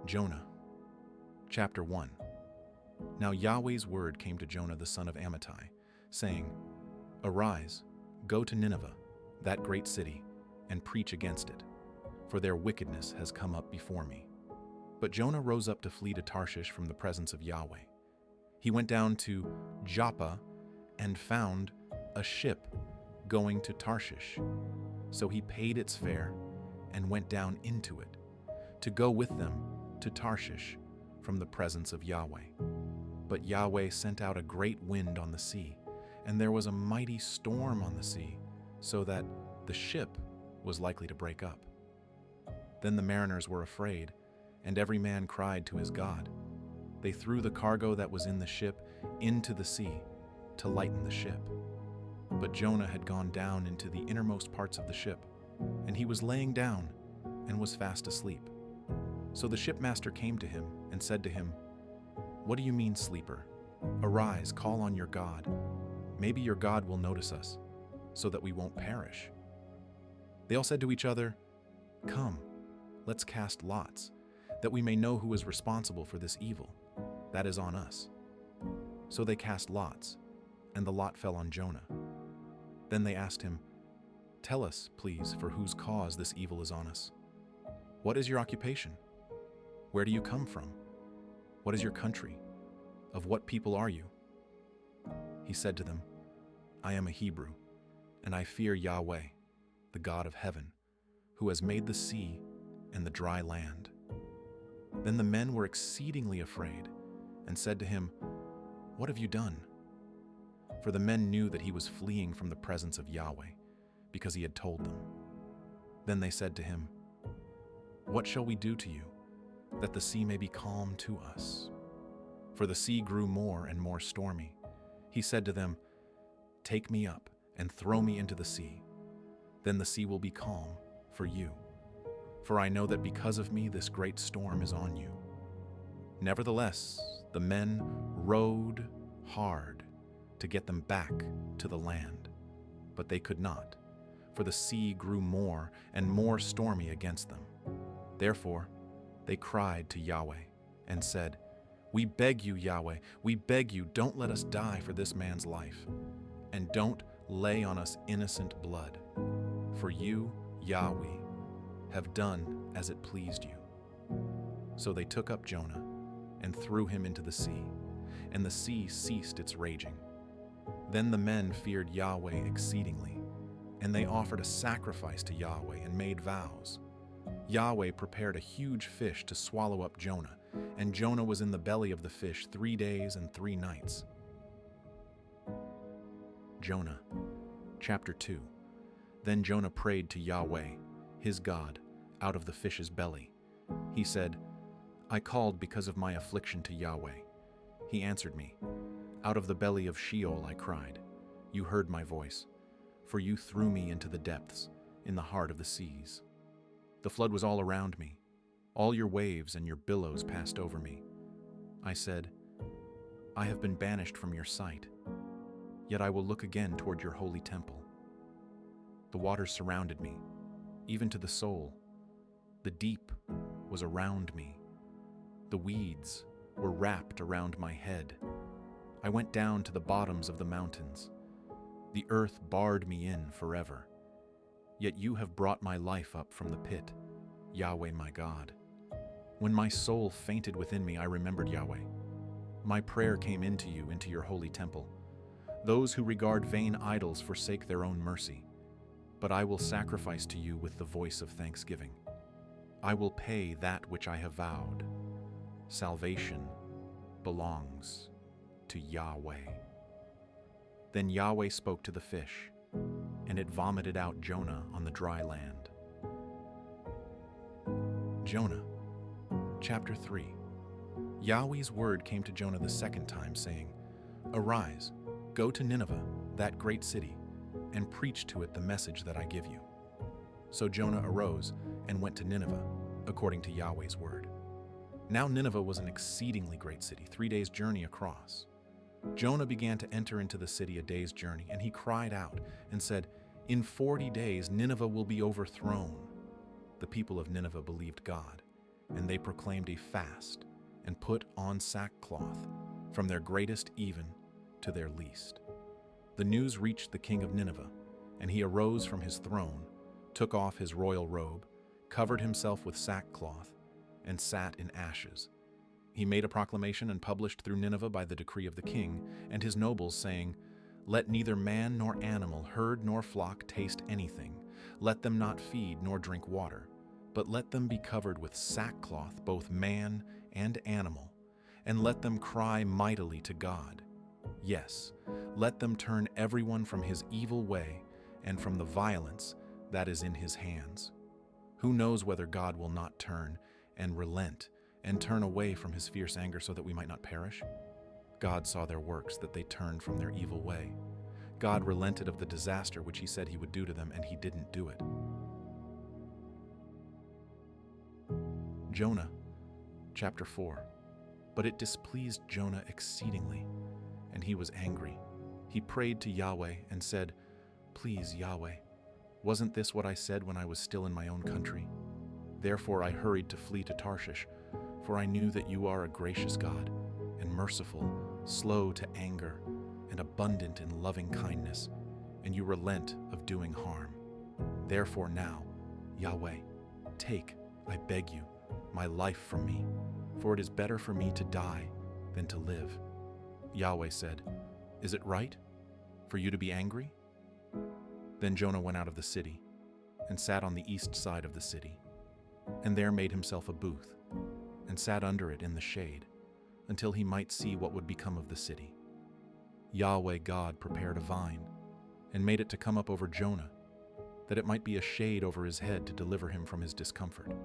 Jonah Chapter 1. Now Yahweh's word came to Jonah the son of Amittai, saying, Arise, go to Nineveh, that great city, and preach against it, for their wickedness has come up before me. But Jonah rose up to flee to Tarshish from the presence of Yahweh. He went down to Joppa and found a ship going to Tarshish. So he paid its fare and went down into it, to go with them to Tarshish from the presence of Yahweh. But Yahweh sent out a great wind on the sea, and there was a mighty storm on the sea, so that the ship was likely to break up. Then the mariners were afraid, and every man cried to his God. They threw the cargo that was in the ship into the sea to lighten the ship. But Jonah had gone down into the innermost parts of the ship, and he was laying down and was fast asleep. So the shipmaster came to him and said to him, What do you mean, sleeper? Arise, call on your God. Maybe your God will notice us, so that we won't perish. They all said to each other, Come, let's cast lots, that we may know who is responsible for this evil that is on us. So they cast lots, and the lot fell on Jonah. Then they asked him, Tell us, please, for whose cause this evil is on us. What is your occupation? Where do you come from? What is your country? Of what people are you? He said to them, I am a Hebrew, and I fear Yahweh, the God of heaven, who has made the sea and the dry land. Then the men were exceedingly afraid, and said to him, What have you done? For the men knew that he was fleeing from the presence of Yahweh, because he had told them. Then they said to him, What shall we do to you, that the sea may be calm to us? For the sea grew more and more stormy. He said to them, Take me up and throw me into the sea. Then the sea will be calm for you. For I know that because of me this great storm is on you. Nevertheless, the men rowed hard to get them back to the land, but they could not, for the sea grew more and more stormy against them. Therefore, they cried to Yahweh and said, We beg you, Yahweh, we beg you, don't let us die for this man's life, and don't lay on us innocent blood. For you, Yahweh, have done as it pleased you. So they took up Jonah and threw him into the sea, and the sea ceased its raging. Then the men feared Yahweh exceedingly, and they offered a sacrifice to Yahweh and made vows. Yahweh prepared a huge fish to swallow up Jonah, and Jonah was in the belly of the fish 3 days and 3 nights. Jonah Chapter 2. Then Jonah prayed to Yahweh, his God, out of the fish's belly. He said, I called because of my affliction to Yahweh. He answered me. Out of the belly of Sheol I cried. You heard my voice, for you threw me into the depths, in the heart of the seas. The flood was all around me. All your waves and your billows passed over me. I said, I have been banished from your sight, yet I will look again toward your holy temple. The waters surrounded me, even to the soul. The deep was around me. The weeds were wrapped around my head. I went down to the bottoms of the mountains. The earth barred me in forever. Yet you have brought my life up from the pit, Yahweh my God. When my soul fainted within me, I remembered Yahweh. My prayer came into you, into your holy temple. Those who regard vain idols forsake their own mercy. But I will sacrifice to you with the voice of thanksgiving. I will pay that which I have vowed. Salvation belongs to Yahweh. Then Yahweh spoke to the fish, and it vomited out Jonah on the dry land. Jonah Chapter 3. Yahweh's word came to Jonah the second time, saying, Arise, go to Nineveh, that great city, and preach to it the message that I give you. So Jonah arose and went to Nineveh, according to Yahweh's word. Now Nineveh was an exceedingly great city, 3 days' journey across. Jonah began to enter into the city a day's journey, and he cried out and said, In 40 days Nineveh will be overthrown. The people of Nineveh believed God. and they proclaimed a fast and put on sackcloth, from their greatest even to their least. The news reached the king of Nineveh, and he arose from his throne, took off his royal robe, covered himself with sackcloth, and sat in ashes. He made a proclamation and published through Nineveh by the decree of the king and his nobles, saying, "Let neither man nor animal, herd nor flock taste anything. Let them not feed nor drink water, but let them be covered with sackcloth, both man and animal, and let them cry mightily to God. Yes, let them turn everyone from his evil way and from the violence that is in his hands. Who knows whether God will not turn and relent and turn away from his fierce anger so that we might not perish? God saw their works, that they turned from their evil way. God relented of the disaster which he said he would do to them, and he didn't do it." Jonah Chapter 4. But it displeased Jonah exceedingly, and he was angry. He prayed to Yahweh and said, "Please, Yahweh, wasn't this what I said when I was still in my own country? Therefore I hurried to flee to Tarshish, for I knew that you are a gracious God, and merciful, slow to anger, and abundant in loving kindness, and you relent of doing harm. Therefore now, Yahweh, take, I beg you, my life from me, for it is better for me to die than to live." Yahweh said, "Is it right for you to be angry?" Then Jonah went out of the city and sat on the east side of the city, and there made himself a booth, and sat under it in the shade, until he might see what would become of the city. Yahweh God prepared a vine, and made it to come up over Jonah, that it might be a shade over his head to deliver him from his discomfort.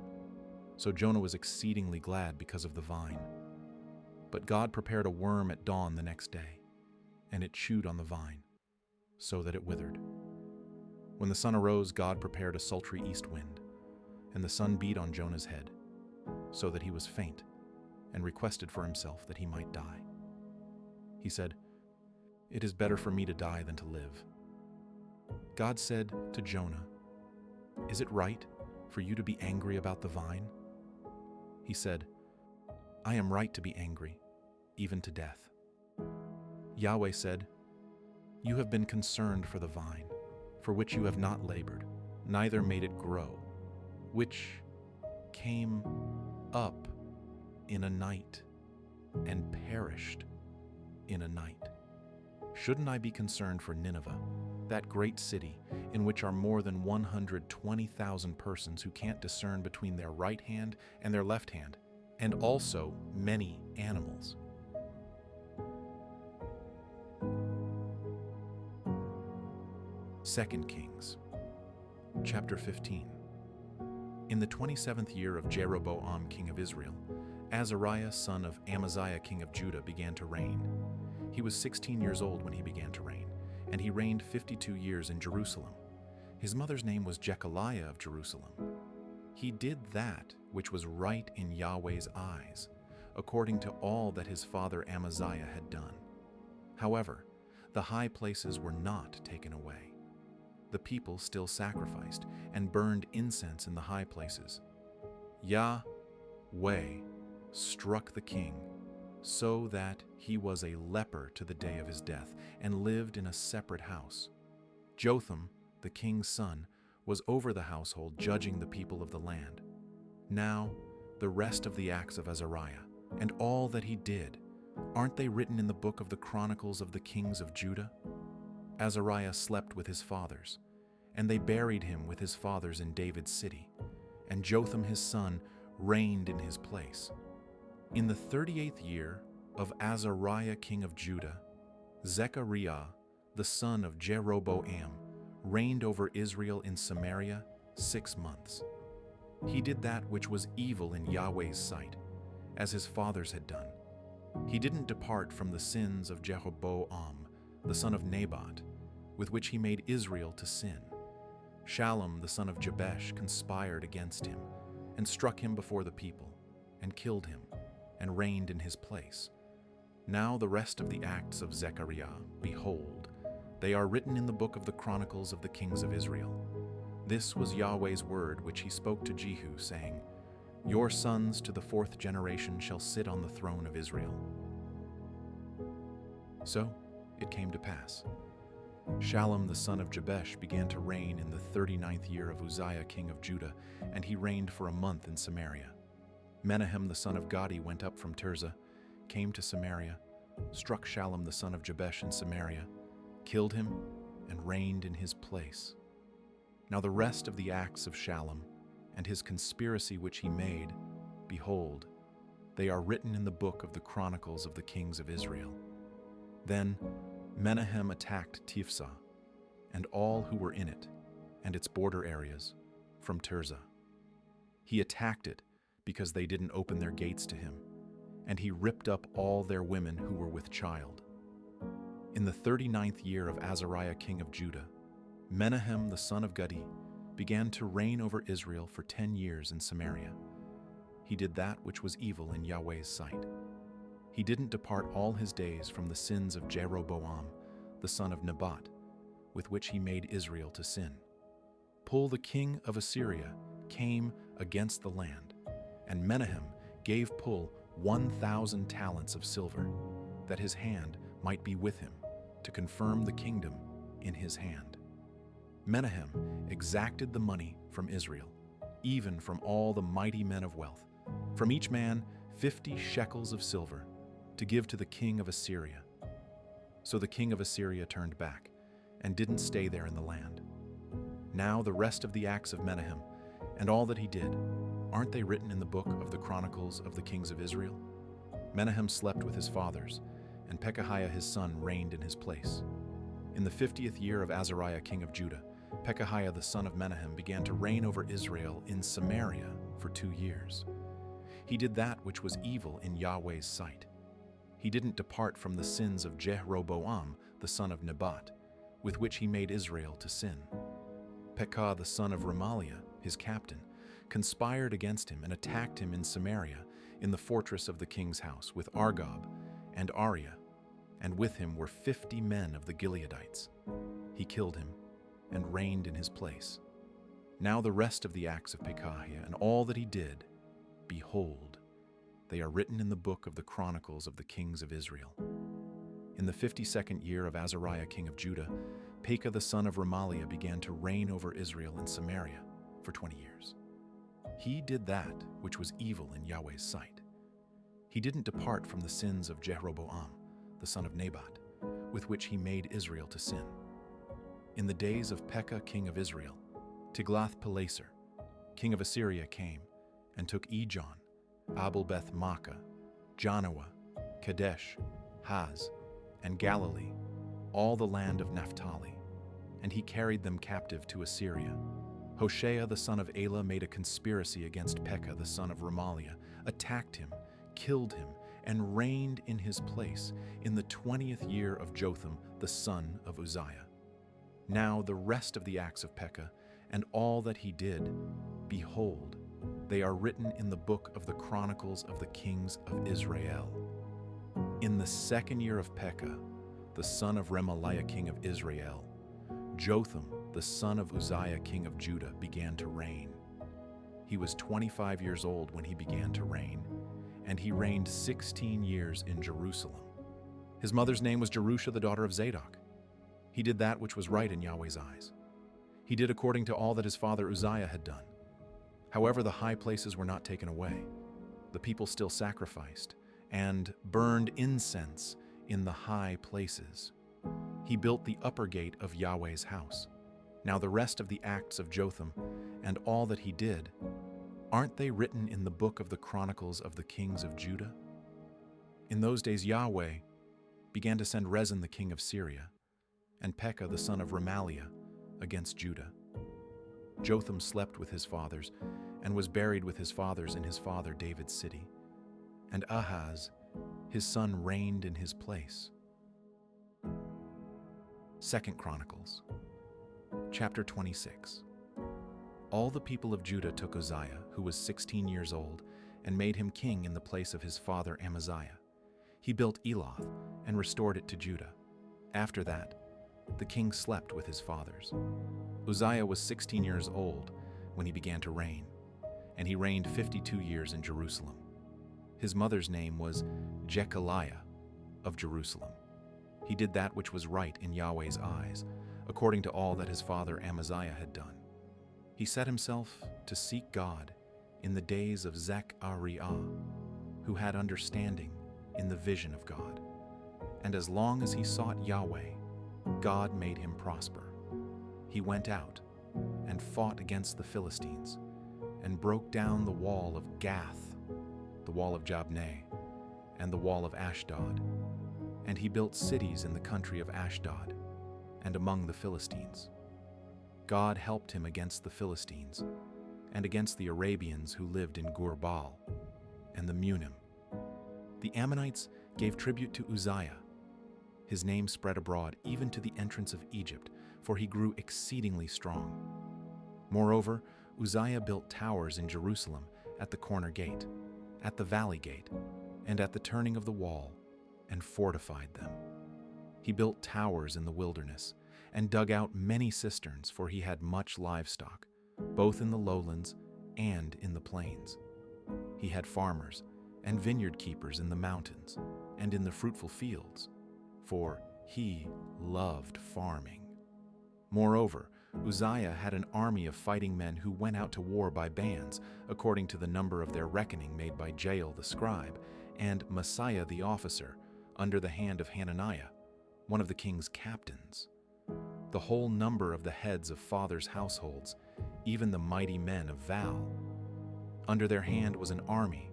So Jonah was exceedingly glad because of the vine. But God prepared a worm at dawn the next day, and it chewed on the vine, so that it withered. When the sun arose, God prepared a sultry east wind, and the sun beat on Jonah's head, so that he was faint, and requested for himself that he might die. He said, "It is better for me to die than to live." God said to Jonah, "Is it right for you to be angry about the vine?" He said, "I am right to be angry, even to death." Yahweh said, "You have been concerned for the vine, for which you have not labored, neither made it grow, which came up in a night and perished in a night. Shouldn't I be concerned for Nineveh, that great city in which are more than 120,000 persons who can't discern between their right hand and their left hand, and also many animals?" Second Kings Chapter 15. In the 27th year of Jeroboam king of Israel, Azariah son of Amaziah king of Judah began to reign. He was 16 years old when he began to reign, and he reigned 52 years in Jerusalem. His mother's name was Jechaliah of Jerusalem. He did that which was right in Yahweh's eyes, according to all that his father Amaziah had done. However, the high places were not taken away. The people still sacrificed and burned incense in the high places. Yahweh struck the king so that he was a leper to the day of his death and lived in a separate house. Jotham, the king's son, was over the household, judging the people of the land. Now, the rest of the acts of Azariah and all that he did, aren't they written in the book of the Chronicles of the kings of Judah? Azariah slept with his fathers, and they buried him with his fathers in David's city, and Jotham his son reigned in his place. In the 38th year of Azariah king of Judah, Zechariah, the son of Jeroboam, reigned over Israel in Samaria 6 months. He did that which was evil in Yahweh's sight, as his fathers had done. He didn't depart from the sins of Jeroboam, the son of Nebat, with which he made Israel to sin. Shallum, the son of Jabesh, conspired against him, and struck him before the people, and killed him, and reigned in his place. Now the rest of the acts of Zechariah, behold, they are written in the book of the Chronicles of the kings of Israel. This was Yahweh's word which he spoke to Jehu, saying, Your sons to the fourth generation shall sit on the throne of Israel." So it came to pass. Shallum the son of Jabesh began to reign in the 39th year of Uzziah king of Judah, and he reigned for a month in Samaria. Menahem the son of Gadi went up from Tirzah, came to Samaria, struck Shallum the son of Jabesh in Samaria, killed him, and reigned in his place. Now the rest of the acts of Shallum, and his conspiracy which he made, behold, they are written in the book of the Chronicles of the kings of Israel. Then Menahem attacked Tifsah, and all who were in it, and its border areas, from Tirzah. He attacked it because they didn't open their gates to him, and he ripped up all their women who were with child. In the 39th year of Azariah king of Judah, Menahem the son of Gadi began to reign over Israel for 10 years in Samaria. He did that which was evil in Yahweh's sight. He didn't depart all his days from the sins of Jeroboam, the son of Nebat, with which he made Israel to sin. Pul the king of Assyria came against the land, and Menahem gave Pul 1,000 talents of silver, that his hand might be with him, to confirm the kingdom in his hand. Menahem exacted the money from Israel, even from all the mighty men of wealth, from each man 50 shekels of silver, to give to the king of Assyria. So the king of Assyria turned back, and didn't stay there in the land. Now the rest of the acts of Menahem, and all that he did, aren't they written in the book of the Chronicles of the kings of Israel? Menahem slept with his fathers, and Pekahiah his son reigned in his place. In the 50th year of Azariah king of Judah, Pekahiah the son of Menahem began to reign over Israel in Samaria for 2 years. He did that which was evil in Yahweh's sight. He didn't depart from the sins of Jeroboam the son of Nebat, with which he made Israel to sin. Pekah the son of Remaliah, his captain, conspired against him and attacked him in Samaria, in the fortress of the king's house, with Argob and Ariah, and with him were 50 men of the Gileadites. He killed him and reigned in his place. Now the rest of the acts of Pekahiah and all that he did, behold, they are written in the book of the Chronicles of the kings of Israel. In the 52nd year of Azariah king of Judah, Pekah the son of Remaliah began to reign over Israel in Samaria for 20 years. He did that which was evil in Yahweh's sight. He didn't depart from the sins of Jeroboam the son of Nebat, with which he made Israel to sin. In the days of Pekah king of Israel, Tiglath-Pileser, king of Assyria, came and took Ijon, Abel-Beth-Maachah, Janoah, Kadesh, Haz, and Galilee, all the land of Naphtali, and he carried them captive to Assyria. Hoshea the son of Elah made a conspiracy against Pekah the son of Remaliah, attacked him, killed him, and reigned in his place in the 20th year of Jotham the son of Uzziah. Now the rest of the acts of Pekah and all that he did, behold, they are written in the book of the Chronicles of the kings of Israel. In the 2nd year of Pekah, the son of Remaliah king of Israel, Jotham the son of Uzziah king of Judah began to reign. He was 25 years old when he began to reign, and he reigned 16 years in Jerusalem. His mother's name was Jerusha the daughter of Zadok. He did that which was right in Yahweh's eyes. He did according to all that his father Uzziah had done. However, the high places were not taken away. The people still sacrificed and burned incense in the high places. He built the upper gate of Yahweh's house. Now the rest of the acts of Jotham and all that he did, aren't they written in the book of the Chronicles of the kings of Judah? In those days Yahweh began to send Rezin the king of Syria and Pekah the son of Remaliah against Judah. Jotham slept with his fathers and was buried with his fathers in his father David's city. And Ahaz, his son, reigned in his place. 2 Chronicles Chapter 26. All the people of Judah took Uzziah, who was 16 years old, and made him king in the place of his father Amaziah. He built Eloth and restored it to Judah. After that, the king slept with his fathers. Uzziah was 16 years old when he began to reign, and he reigned 52 years in Jerusalem. His mother's name was Jechaliah of Jerusalem. He did that which was right in Yahweh's eyes, according to all that his father Amaziah had done. He set himself to seek God in the days of Zechariah, who had understanding in the vision of God. And as long as he sought Yahweh, God made him prosper. He went out and fought against the Philistines, and broke down the wall of Gath, the wall of Jabneh, and the wall of Ashdod. And he built cities in the country of Ashdod, and among the Philistines. God helped him against the Philistines, and against the Arabians who lived in Gur-baal, and the Munim. The Ammonites gave tribute to Uzziah. His name spread abroad even to the entrance of Egypt, for he grew exceedingly strong. Moreover, Uzziah built towers in Jerusalem at the corner gate, at the valley gate, and at the turning of the wall, and fortified them. He built towers in the wilderness, and dug out many cisterns, for he had much livestock, both in the lowlands and in the plains. He had farmers and vineyard keepers in the mountains and in the fruitful fields, for he loved farming. Moreover, Uzziah had an army of fighting men who went out to war by bands, according to the number of their reckoning made by Jael the scribe, and Messiah the officer, under the hand of Hananiah, one of the king's captains. The whole number of the heads of fathers' households, even the mighty men of Val. Under their hand was an army,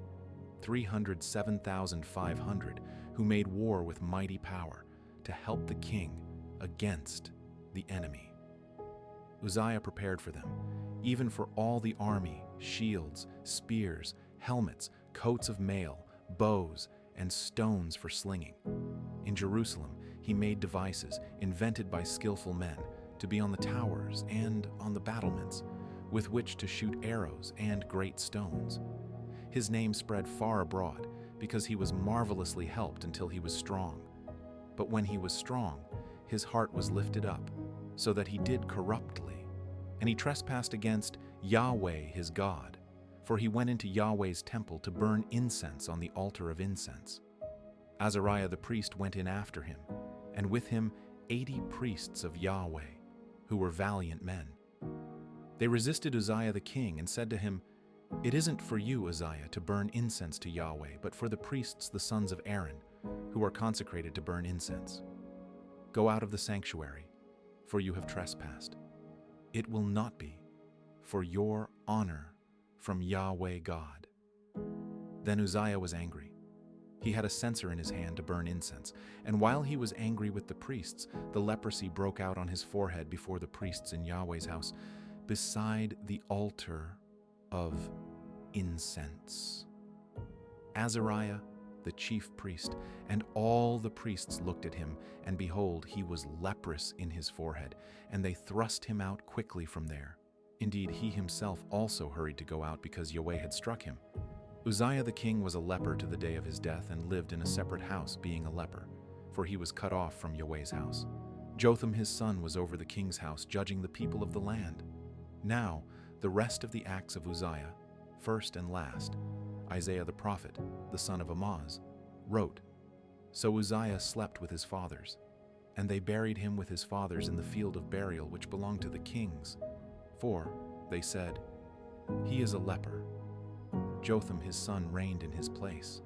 307,500, who made war with mighty power to help the king against the enemy. Uzziah prepared for them, even for all the army, shields, spears, helmets, coats of mail, bows, and stones for slinging. In Jerusalem, he made devices invented by skillful men to be on the towers and on the battlements, with which to shoot arrows and great stones. His name spread far abroad, because he was marvelously helped until he was strong. But when he was strong, his heart was lifted up, so that he did corruptly. And he trespassed against Yahweh his God, for he went into Yahweh's temple to burn incense on the altar of incense. Azariah the priest went in after him, and with him 80 priests of Yahweh, who were valiant men. They resisted Uzziah the king and said to him, "It isn't for you, Uzziah, to burn incense to Yahweh, but for the priests, the sons of Aaron, who are consecrated to burn incense. Go out of the sanctuary, for you have trespassed. It will not be for your honor from Yahweh God." Then Uzziah was angry. He had a censer in his hand to burn incense, and while he was angry with the priests, the leprosy broke out on his forehead before the priests in Yahweh's house, beside the altar of incense. Azariah, the chief priest, and all the priests looked at him, and behold, he was leprous in his forehead, and they thrust him out quickly from there. Indeed, he himself also hurried to go out because Yahweh had struck him. Uzziah the king was a leper to the day of his death and lived in a separate house, being a leper, for he was cut off from Yahweh's house. Jotham his son was over the king's house, judging the people of the land. Now, the rest of the acts of Uzziah, first and last, Isaiah the prophet, the son of Emmaus, wrote. So Uzziah slept with his fathers, and they buried him with his fathers in the field of burial which belonged to the kings. For, they said, he is a leper. Jotham his son reigned in his place.